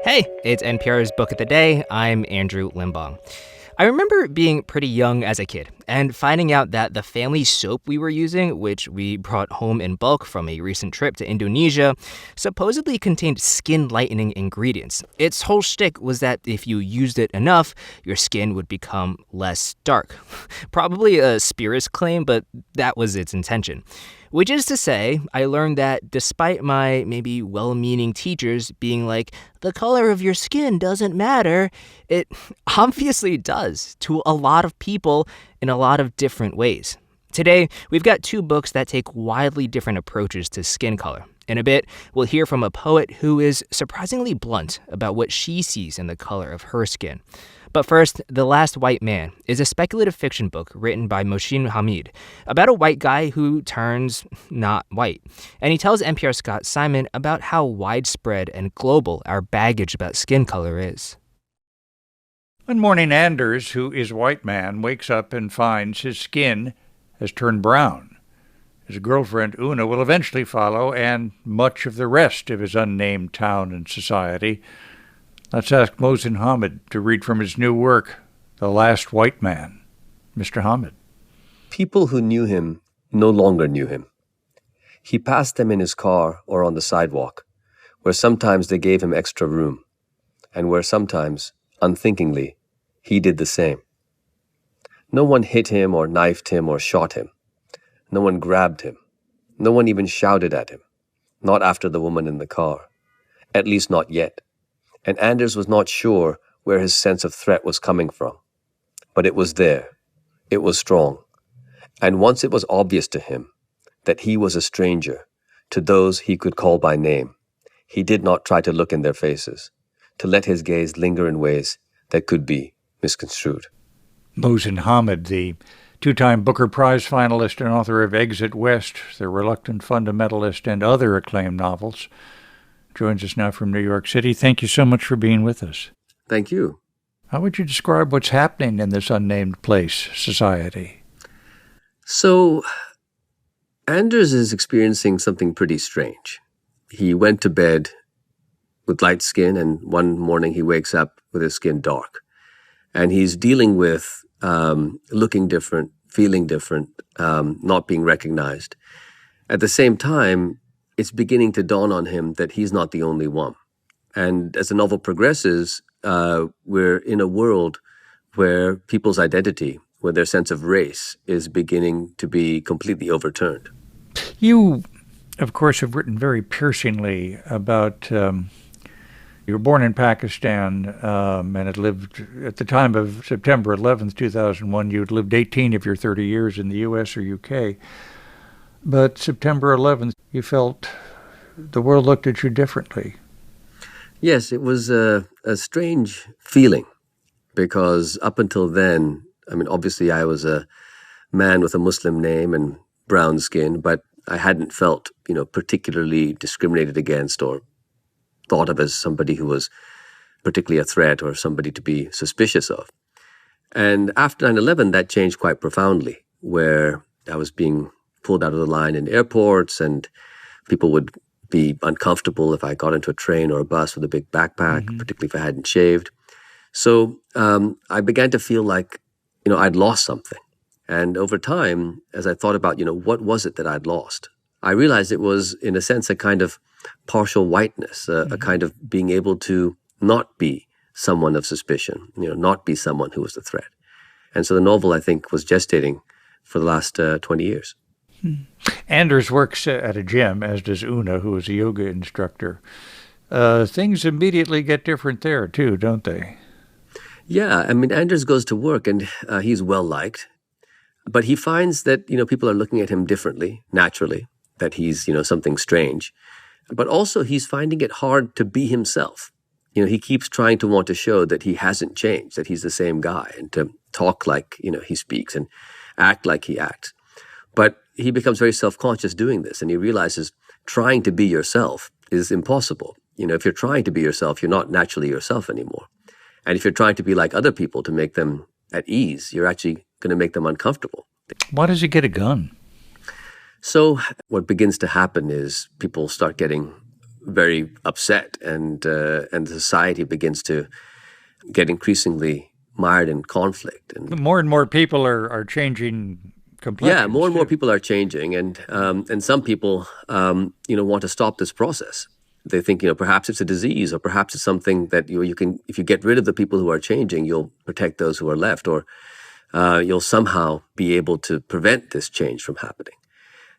Hey, it's NPR's Book of the Day. I'm Andrew Limbong. I remember being pretty young as a kid and finding out that the family soap we were using, which we brought home in bulk from a recent trip to Indonesia, supposedly contained skin-lightening ingredients. Its whole shtick was that if you used it enough, your skin would become less dark. Probably a spurious claim, but that was its intention. Which is to say, I learned that despite my maybe well-meaning teachers being like, the color of your skin doesn't matter, it obviously does to a lot of people in a lot of different ways. Today, we've got two books that take widely different approaches to skin color. In a bit, we'll hear from a poet who is surprisingly blunt about what she sees in the color of her skin. But first, The Last White Man is a speculative fiction book written by Mohsin Hamid about a white guy who turns not white. And he tells NPR's Scott Simon about how widespread and global our baggage about skin color is. One morning, Anders, who is a white man, wakes up and finds his skin has turned brown. His girlfriend, Una, will eventually follow, and much of the rest of his unnamed town and society. Let's ask Mohsin Hamid to read from his new work, The Last White Man. Mr. Hamid. People who knew him no longer knew him. He passed them in his car or on the sidewalk, where sometimes they gave him extra room, and where sometimes, unthinkingly, he did the same. No one hit him or knifed him or shot him. No one grabbed him. No one even shouted at him. Not after the woman in the car. At least not yet. And Anders was not sure where his sense of threat was coming from. But it was there. It was strong. And once it was obvious to him that he was a stranger to those he could call by name, he did not try to look in their faces, to let his gaze linger in ways that could be misconstrued. Mohsin Hamid, the two-time Booker Prize finalist and author of Exit West, The Reluctant Fundamentalist, and other acclaimed novels, joins us now from New York City. Thank you so much for being with us. Thank you. How would you describe what's happening in this unnamed place, society? So, Anders is experiencing something pretty strange. He went to bed with light skin, and one morning he wakes up with his skin dark. And he's dealing with looking different, feeling different, not being recognized. At the same time, it's beginning to dawn on him that he's not the only one. And as the novel progresses, we're in a world where people's identity, where their sense of race is beginning to be completely overturned. You, of course, have written very piercingly about you were born in Pakistan and had lived, at the time of September 11th, 2001, you had lived 18 of your 30 years in the U.S. or U.K. But September 11th, you felt the world looked at you differently. Yes, it was a strange feeling because up until then, I mean, obviously I was a man with a Muslim name and brown skin, but I hadn't felt, particularly discriminated against or thought of as somebody who was particularly a threat or somebody to be suspicious of. And after 9/11, that changed quite profoundly, where I was being pulled out of the line in airports and people would be uncomfortable if I got into a train or a bus with a big backpack, particularly if I hadn't shaved. So I began to feel like, I'd lost something. And over time, as I thought about, what was it that I'd lost? I realized it was, in a sense, a kind of partial whiteness, a kind of being able to not be someone of suspicion, not be someone who was a threat. And so the novel, I think, was gestating for the last 20 years. Anders works at a gym, as does Una, who is a yoga instructor. Things immediately get different there, too, don't they? Yeah, I mean, Anders goes to work and he's well-liked, but he finds that, people are looking at him differently, naturally, that he's, something strange. But also he's finding it hard to be himself. He keeps trying to want to show that he hasn't changed, that he's the same guy, and to talk like, he speaks and act like he acts. But he becomes very self-conscious doing this, and he realizes trying to be yourself is impossible. If you're trying to be yourself, you're not naturally yourself anymore. And if you're trying to be like other people to make them at ease, you're actually going to make them uncomfortable. Why does he get a gun? So what begins to happen is people start getting very upset, and the society begins to get increasingly mired in conflict. And more people are changing complexions. yeah, more and more too. people are changing, and some people want to stop this process. They think perhaps it's a disease, or perhaps it's something that you can, if you get rid of the people who are changing, you'll protect those who are left, or you'll somehow be able to prevent this change from happening.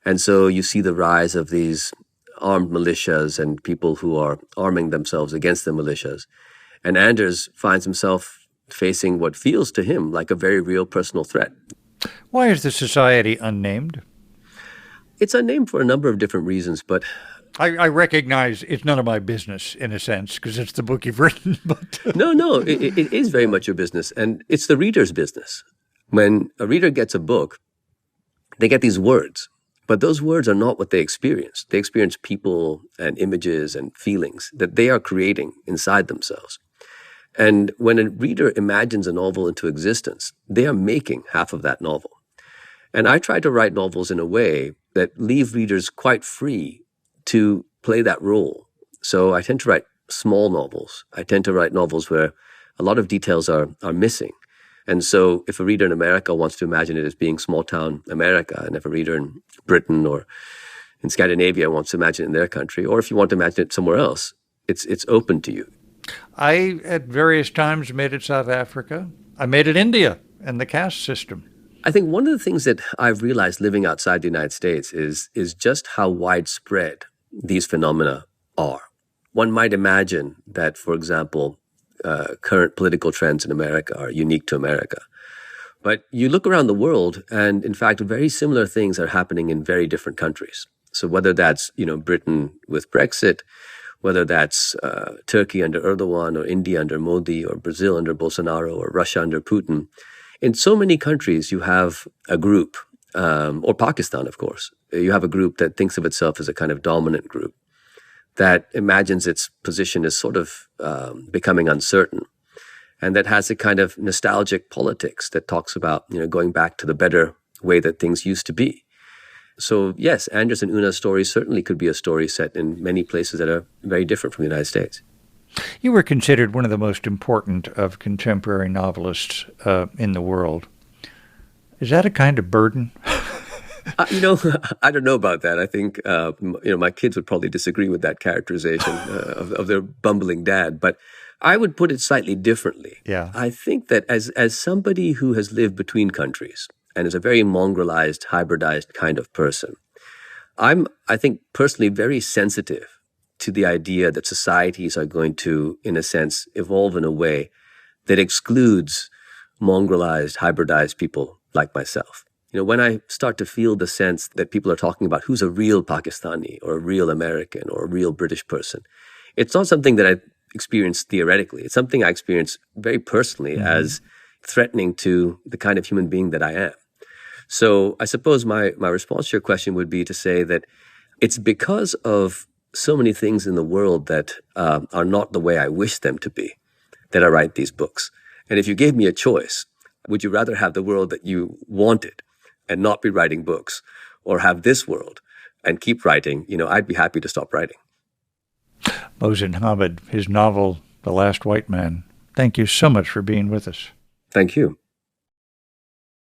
And so you see the rise of these armed militias and people who are arming themselves against the militias. And Anders finds himself facing what feels to him like a very real personal threat. Why is the society unnamed? It's unnamed for a number of different reasons, but I recognize it's none of my business, in a sense, because it's the book you've written. But No, it is very much your business, and it's the reader's business. When a reader gets a book, they get these words, but those words are not what they experience. They experience people and images and feelings that they are creating inside themselves. And when a reader imagines a novel into existence, they are making half of that novel. And I try to write novels in a way that leave readers quite free to play that role. So I tend to write small novels. I tend to write novels where a lot of details are missing. And so if a reader in America wants to imagine it as being small-town America, and if a reader in Britain or in Scandinavia wants to imagine it in their country, or if you want to imagine it somewhere else, it's open to you. I, at various times, made it South Africa. I made it India and the caste system. I think one of the things that I've realized living outside the United States is just how widespread these phenomena are. One might imagine that, for example, current political trends in America are unique to America. But you look around the world, and in fact, very similar things are happening in very different countries. So whether that's, Britain with Brexit, whether that's Turkey under Erdogan, or India under Modi, or Brazil under Bolsonaro, or Russia under Putin, in so many countries you have a group, or Pakistan, of course, you have a group that thinks of itself as a kind of dominant group, that imagines its position as sort of becoming uncertain, and that has a kind of nostalgic politics that talks about, going back to the better way that things used to be. So yes, Anders and Una's story certainly could be a story set in many places that are very different from the United States. You were considered one of the most important of contemporary novelists in the world. Is that a kind of burden? I don't know about that. I think, my kids would probably disagree with that characterization of their bumbling dad. But I would put it slightly differently. Yeah. I think that as somebody who has lived between countries and is a very mongrelized, hybridized kind of person, I'm, I think, personally very sensitive to the idea that societies are going to, in a sense, evolve in a way that excludes mongrelized, hybridized people like myself. When I start to feel the sense that people are talking about who's a real Pakistani or a real American or a real British person, it's not something that I experience theoretically. It's something I experience very personally as threatening to the kind of human being that I am. So I suppose my response to your question would be to say that it's because of so many things in the world that are not the way I wish them to be that I write these books. And if you gave me a choice, would you rather have the world that you wanted and not be writing books, or have this world and keep writing? I'd be happy to stop writing. Mohsin Hamid, his novel, The Last White Man. Thank you so much for being with us. Thank you.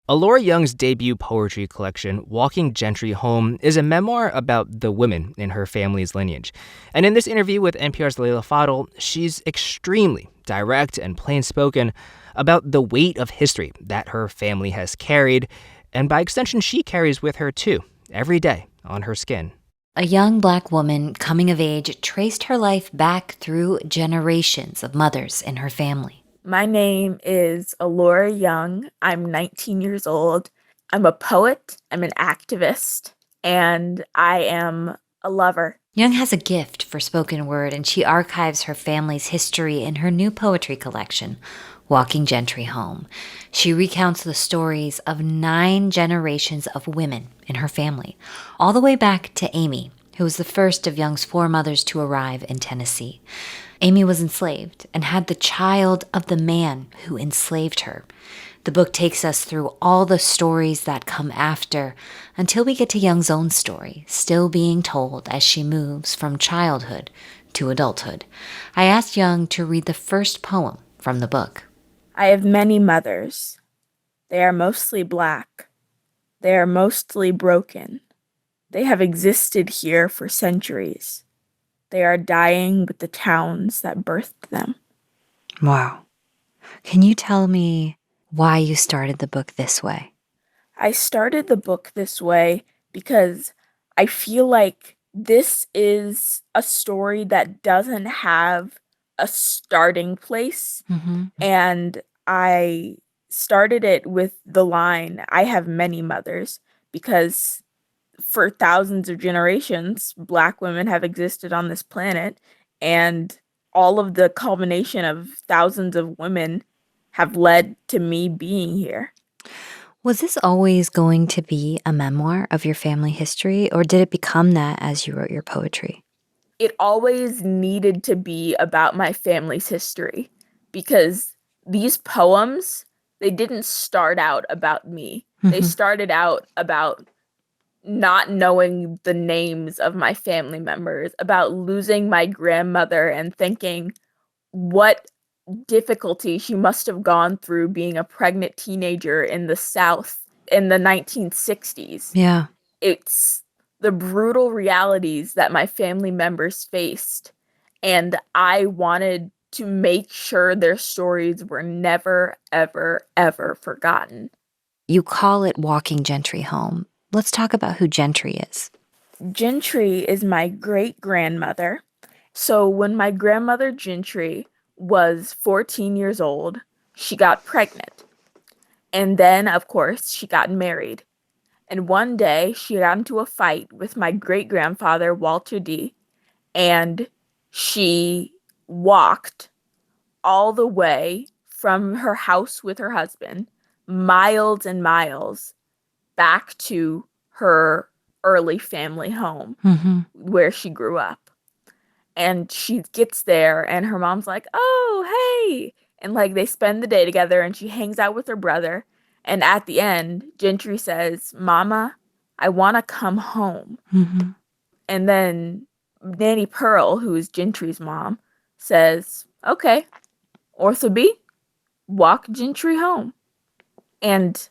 Alora Young's debut poetry collection, Walking Gentry Home, is a memoir about the women in her family's lineage. And in this interview with NPR's Leila Fadel, she's extremely direct and plain-spoken about the weight of history that her family has carried, and by extension, she carries with her too, every day on her skin. A young Black woman coming of age traced her life back through generations of mothers in her family. My name is Alora Young. I'm 19 years old. I'm a poet, I'm an activist, and I am a lover. Young has a gift for spoken word, and she archives her family's history in her new poetry collection, Walking Gentry Home. She recounts the stories of 9 generations of women in her family, all the way back to Amy, who was the first of Young's 4 mothers to arrive in Tennessee. Amy was enslaved and had the child of the man who enslaved her. The book takes us through all the stories that come after until we get to Young's own story, still being told as she moves from childhood to adulthood. I asked Young to read the first poem from the book. I have many mothers. They are mostly black. They are mostly broken. They have existed here for centuries. They are dying with the towns that birthed them. Wow. Can you tell me why you started the book this way? I started the book this way because I feel like this is a story that doesn't have a starting place. And I started it with the line, I have many mothers, because for thousands of generations, Black women have existed on this planet, and all of the culmination of thousands of women have led to me being here. Was this always going to be a memoir of your family history, or did it become that as you wrote your poetry? It always needed to be about my family's history, because these poems, they didn't start out about me. They started out about not knowing the names of my family members, about losing my grandmother and thinking what difficulty she must have gone through being a pregnant teenager in the South in the 1960s. Yeah. It's the brutal realities that my family members faced, and I wanted to make sure their stories were never, ever, ever forgotten. You call it Walking Gentry Home. Let's talk about who Gentry is. Gentry is my great-grandmother. So when my grandmother Gentry was 14 years old, she got pregnant. And then, of course, she got married. And one day, she got into a fight with my great-grandfather, Walter D., and she walked all the way from her house with her husband, miles and miles, back to her early family home where she grew up. And she gets there and her mom's like, oh, hey. And like they spend the day together and she hangs out with her brother. And at the end, Gentry says, Mama, I want to come home. And then Nanny Pearl, who is Gentry's mom, says, okay, Ortho B, walk Gentry home. And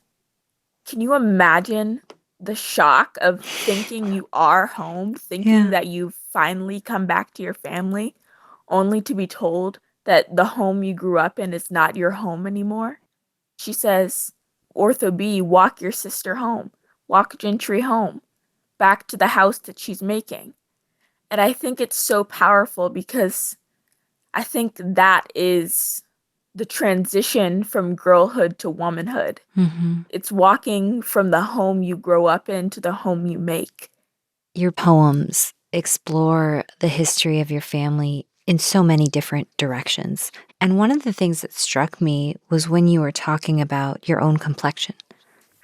can you imagine the shock of thinking you are home, thinking that you've finally come back to your family, only to be told that the home you grew up in is not your home anymore? She says, Ortho B, walk your sister home. Walk Gentry home, back to the house that she's making. And I think it's so powerful because I think that is the transition from girlhood to womanhood. It's walking from the home you grow up in to the home you make. Your poems explore the history of your family in so many different directions. And one of the things that struck me was when you were talking about your own complexion.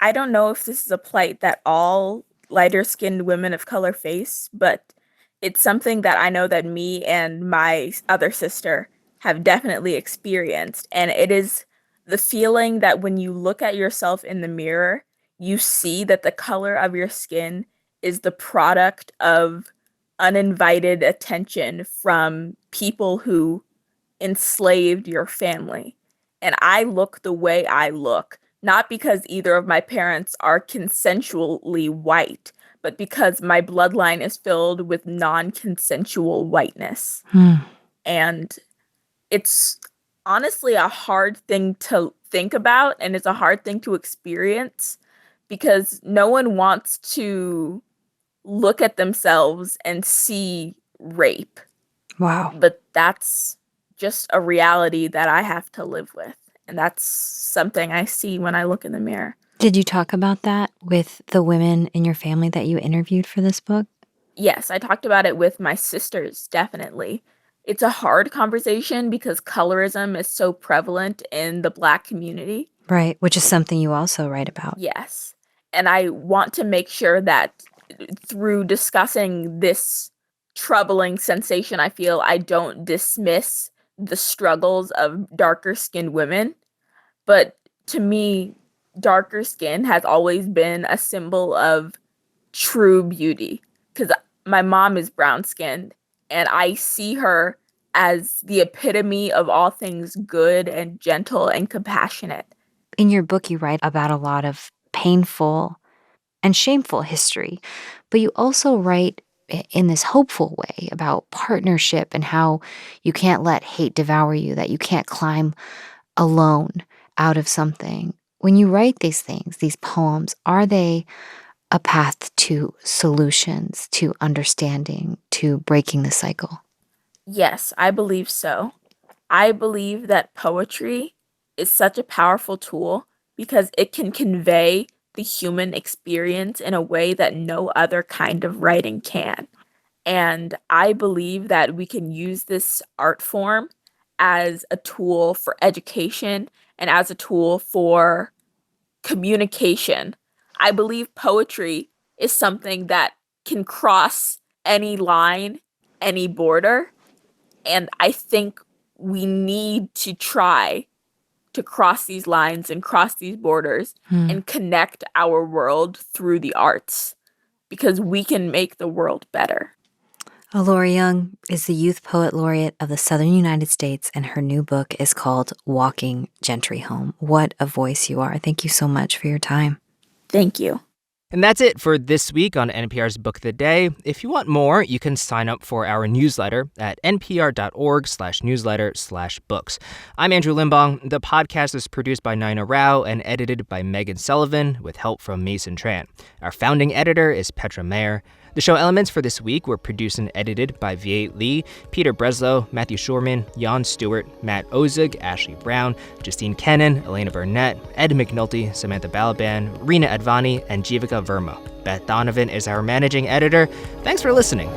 I don't know if this is a plight that all lighter-skinned women of color face, but it's something that I know that me and my other sister have definitely experienced. And it is the feeling that when you look at yourself in the mirror, you see that the color of your skin is the product of uninvited attention from people who enslaved your family. And I look the way I look, not because either of my parents are consensually white, but because my bloodline is filled with non-consensual whiteness. And it's honestly a hard thing to think about, and it's a hard thing to experience because no one wants to look at themselves and see rape. Wow. But that's just a reality that I have to live with. And that's something I see when I look in the mirror. Did you talk about that with the women in your family that you interviewed for this book? Yes, I talked about it with my sisters, definitely. It's a hard conversation because colorism is so prevalent in the Black community. Right, which is something you also write about. Yes. And I want to make sure that through discussing this troubling sensation, I feel I don't dismiss the struggles of darker-skinned women. But to me, darker skin has always been a symbol of true beauty, because my mom is brown-skinned, and I see her as the epitome of all things good and gentle and compassionate. In your book, you write about a lot of painful and shameful history, but you also write in this hopeful way about partnership and how you can't let hate devour you, that you can't climb alone out of something. When you write these things, these poems, are they a path to solutions, to understanding, to breaking the cycle? Yes, I believe so. I believe that poetry is such a powerful tool because it can convey the human experience in a way that no other kind of writing can. And I believe that we can use this art form as a tool for education and as a tool for communication. I believe poetry is something that can cross any line, any border. And I think we need to try to cross these lines and cross these borders and connect our world through the arts, because we can make the world better. Alora Young is the Youth Poet Laureate of the Southern United States, and her new book is called Walking Gentry Home. What a voice you are. Thank you so much for your time. Thank you. And that's it for this week on NPR's Book of the Day. If you want more, you can sign up for our newsletter at npr.org/newsletter/books. I'm Andrew Limbong. The podcast is produced by Nina Rao and edited by Megan Sullivan with help from Mason Tran. Our founding editor is Petra Mayer. The show elements for this week were produced and edited by Viet Lee, Peter Breslow, Matthew Shorman, Jan Stewart, Matt Ozug, Ashley Brown, Justine Kennan, Elena Burnett, Ed McNulty, Samantha Balaban, Rina Advani, and Jivika Verma. Beth Donovan is our managing editor. Thanks for listening.